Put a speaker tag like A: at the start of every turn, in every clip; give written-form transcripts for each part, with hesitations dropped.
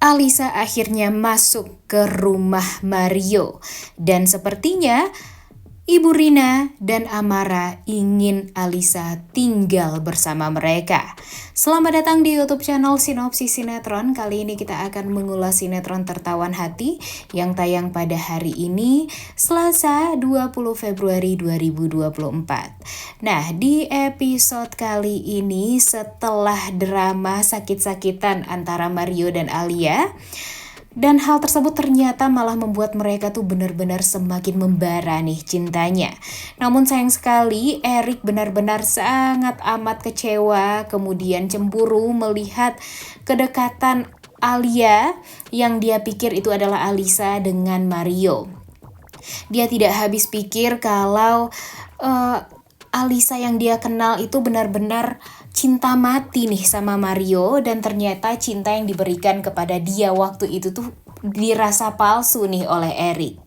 A: Alisa akhirnya masuk ke rumah Mario dan sepertinya Ibu Rina dan Amara ingin Alisa tinggal bersama mereka. Selamat datang di YouTube channel Sinopsis Sinetron. Kali ini kita akan mengulas sinetron Tertawan Hati yang tayang pada hari ini, Selasa 20 Februari 2024. Nah, di episode kali ini setelah drama sakit-sakitan antara Mario dan Alia, dan hal tersebut ternyata malah membuat mereka tuh benar-benar semakin membara nih cintanya. Namun sayang sekali, Erik benar-benar sangat amat kecewa, kemudian cemburu melihat kedekatan Alia yang dia pikir itu adalah Alisa dengan Mario. Dia tidak habis pikir kalau Alisa yang dia kenal itu benar-benar cinta mati nih sama Mario, dan ternyata cinta yang diberikan kepada dia waktu itu tuh dirasa palsu nih oleh Erik.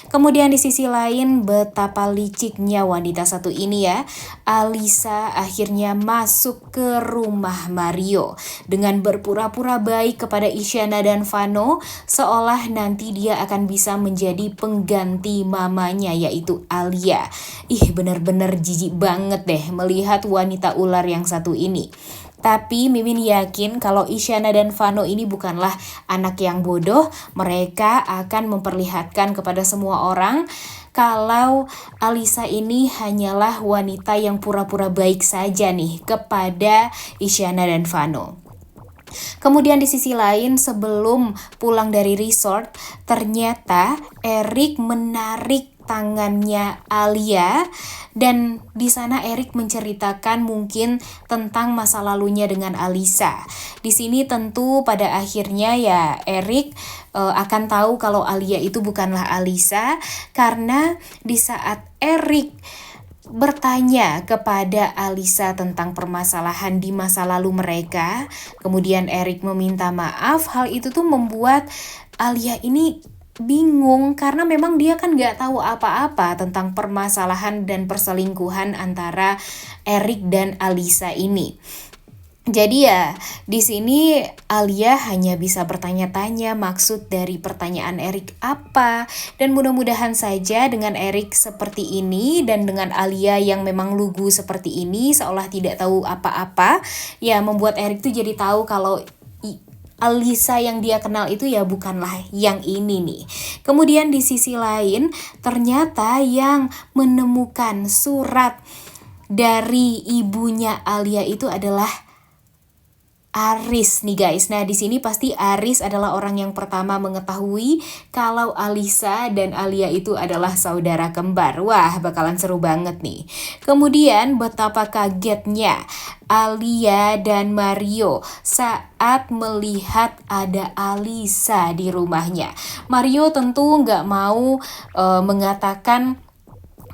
A: Kemudian di sisi lain, betapa liciknya wanita satu ini ya. Alisa akhirnya masuk ke rumah Mario dengan berpura-pura baik kepada Isyana dan Vano, seolah nanti dia akan bisa menjadi pengganti mamanya, yaitu Alia. Bener-bener jijik banget deh melihat wanita ular yang satu ini. Tapi Mimin yakin kalau Isyana dan Vano ini bukanlah anak yang bodoh. Mereka akan memperlihatkan kepada semua orang kalau Alisa ini hanyalah wanita yang pura-pura baik saja nih kepada Isyana dan Vano. Kemudian di sisi lain, sebelum pulang dari resort, ternyata Erik menarik tangannya Alia, dan di sana Erik menceritakan mungkin tentang masa lalunya dengan Alisa. Di sini tentu pada akhirnya ya Erik akan tahu kalau Alia itu bukanlah Alisa, karena di saat Erik bertanya kepada Alisa tentang permasalahan di masa lalu mereka, kemudian Erik meminta maaf. Hal itu tuh membuat Alia ini bingung, karena memang dia kan gak tahu apa-apa tentang permasalahan dan perselingkuhan antara Erik dan Alisa ini. Jadi ya, di sini Alia hanya bisa bertanya-tanya maksud dari pertanyaan Erik apa, dan mudah-mudahan saja dengan Erik seperti ini dan dengan Alia yang memang lugu seperti ini seolah tidak tahu apa-apa, ya membuat Erik tuh jadi tahu kalau Alisa yang dia kenal itu ya bukanlah yang ini nih. Kemudian di sisi lain, ternyata yang menemukan surat dari ibunya Alia itu adalah Aris nih guys. Nah di sini pasti Aris adalah orang yang pertama mengetahui kalau Alisa dan Alia itu adalah saudara kembar. Wah, bakalan seru banget nih. Kemudian betapa kagetnya Alia dan Mario saat melihat ada Alisa di rumahnya. Mario tentu nggak mau mengatakan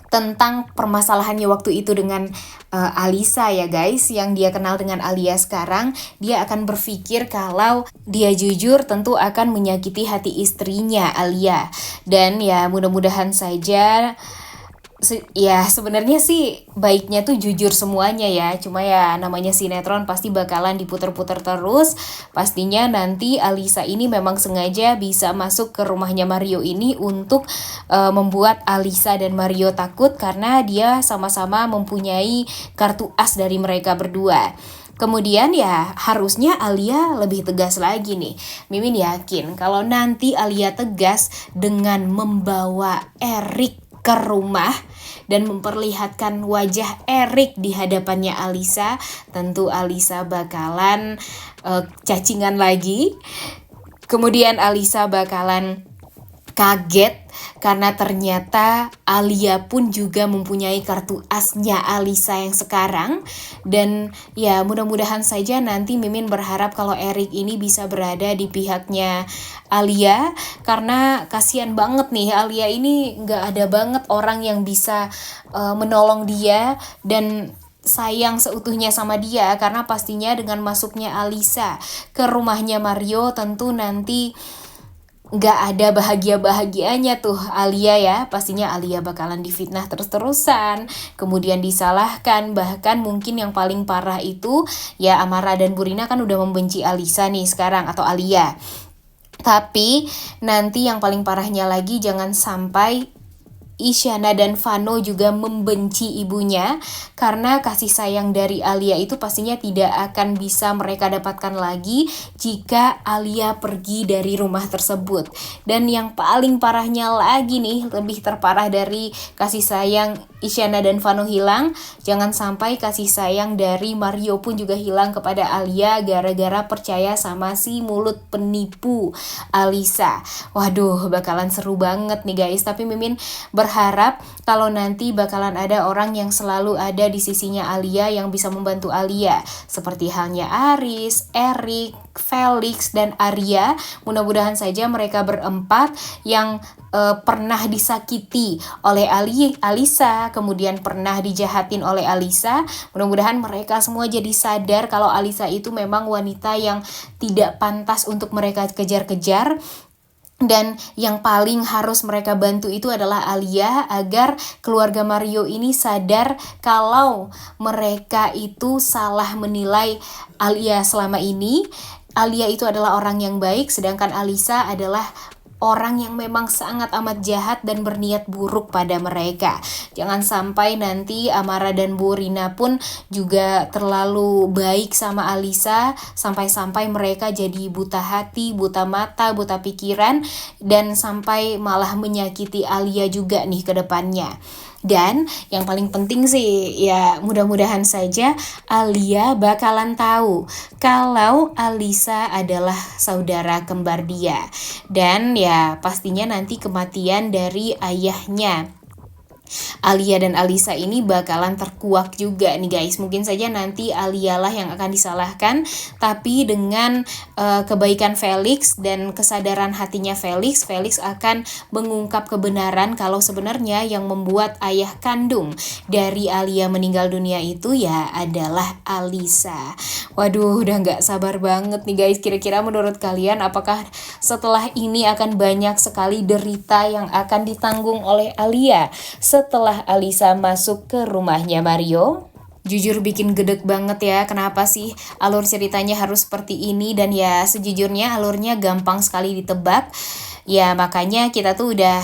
A: tentang permasalahannya waktu itu dengan Alisa ya guys, yang dia kenal dengan Alia sekarang. Dia akan berpikir kalau dia jujur tentu akan menyakiti hati istrinya Alia. Dan ya mudah-mudahan saja ya sebenarnya sih baiknya tuh jujur semuanya ya. Cuma ya namanya sinetron pasti bakalan diputer-puter terus. Pastinya nanti Alisa ini memang sengaja bisa masuk ke rumahnya Mario ini untuk membuat Alisa dan Mario takut, karena dia sama-sama mempunyai kartu as dari mereka berdua. Kemudian ya harusnya Alia lebih tegas lagi nih. Mimin yakin kalau nanti Alia tegas dengan membawa Erik ke rumah dan memperlihatkan wajah Erik di hadapannya Alisa, tentu Alisa bakalan cacingan lagi. Kemudian Alisa bakalan kaget karena ternyata Alia pun juga mempunyai kartu asnya Alisa yang sekarang. Dan ya mudah-mudahan saja nanti Mimin berharap kalau Erik ini bisa berada di pihaknya Alia, karena kasihan banget nih Alia ini gak ada banget orang yang bisa menolong dia dan sayang seutuhnya sama dia, karena pastinya dengan masuknya Alisa ke rumahnya Mario tentu nanti nggak ada bahagia-bahagianya tuh Alia ya. Pastinya Alia bakalan difitnah terus-terusan, kemudian disalahkan, bahkan mungkin yang paling parah itu ya Amara dan Burina kan udah membenci Alisa nih sekarang, atau Alia. Tapi nanti yang paling parahnya lagi, jangan sampai Isyana dan Vano juga membenci ibunya, karena kasih sayang dari Alia itu pastinya tidak akan bisa mereka dapatkan lagi jika Alia pergi dari rumah tersebut. Dan yang paling parahnya lagi nih, lebih terparah dari kasih sayang Isyana dan Vano hilang, jangan sampai kasih sayang dari Mario pun juga hilang kepada Alia gara-gara percaya sama si mulut penipu Alisa. Waduh, bakalan seru banget nih guys. Tapi Mimin berharap kalau nanti bakalan ada orang yang selalu ada di sisinya Alia yang bisa membantu Alia, seperti halnya Aris, Erik, Felix, dan Arya. Mudah-mudahan saja mereka berempat yang pernah disakiti oleh Alisa, kemudian pernah dijahatin oleh Alisa. Mudah-mudahan mereka semua jadi sadar kalau Alisa itu memang wanita yang tidak pantas untuk mereka kejar-kejar. Dan yang paling harus mereka bantu itu adalah Alia, agar keluarga Mario ini sadar kalau mereka itu salah menilai Alia selama ini. Alia itu adalah orang yang baik, sedangkan Alisa adalah orang yang memang sangat amat jahat dan berniat buruk pada mereka. Jangan sampai nanti Amara dan Bu Rina pun juga terlalu baik sama Alisa, sampai-sampai mereka jadi buta hati, buta mata, buta pikiran, dan sampai malah menyakiti Alia juga nih ke depannya. Dan yang paling penting sih ya, mudah-mudahan saja Alia bakalan tahu kalau Alisa adalah saudara kembar dia. Dan ya pastinya nanti kematian dari ayahnya Alia dan Alisa ini bakalan terkuak juga nih guys. Mungkin saja nanti Alia lah yang akan disalahkan, tapi dengan kebaikan Felix dan kesadaran hatinya Felix akan mengungkap kebenaran kalau sebenarnya yang membuat ayah kandung dari Alia meninggal dunia itu ya adalah Alisa. Waduh, udah gak sabar banget nih guys. Kira-kira menurut kalian apakah setelah ini akan banyak sekali derita yang akan ditanggung oleh Alia setelah Alisa masuk ke rumahnya Mario? Jujur bikin gedeg banget ya, kenapa sih alur ceritanya harus seperti ini. Dan ya sejujurnya alurnya gampang sekali ditebak. Ya makanya kita tuh udah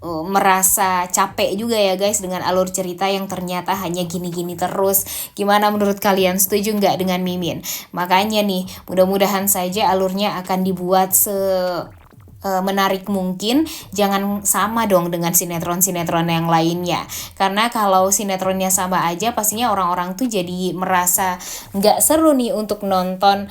A: merasa capek juga ya guys dengan alur cerita yang ternyata hanya gini-gini terus. Gimana menurut kalian, setuju nggak dengan Mimin? Makanya nih, mudah-mudahan saja alurnya akan dibuat menarik mungkin. Jangan sama dong dengan sinetron-sinetron yang lainnya, karena kalau sinetronnya sama aja pastinya orang-orang tuh jadi merasa nggak seru nih untuk nonton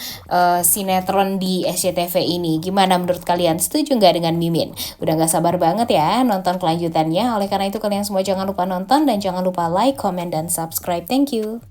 A: sinetron di SCTV ini. Gimana menurut kalian, setuju nggak dengan Mimin? Udah nggak sabar banget ya nonton kelanjutannya. Oleh karena itu kalian semua jangan lupa nonton dan jangan lupa like, comment, dan subscribe. Thank you.